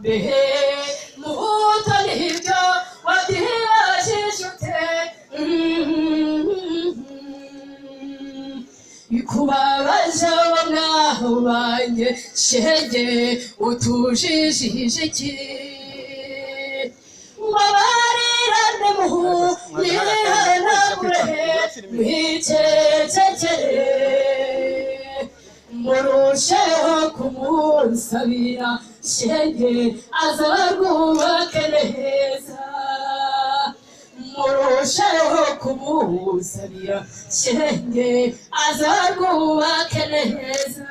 behe muhuta nibyo wadihashishute ikubabaje mwaho banye shenge utujijije iki mabarirane muhu yihanagure mwicecekere murusheho kumusabira shenge azarwubake neza murusheho kumusabira shenge azarwubake neza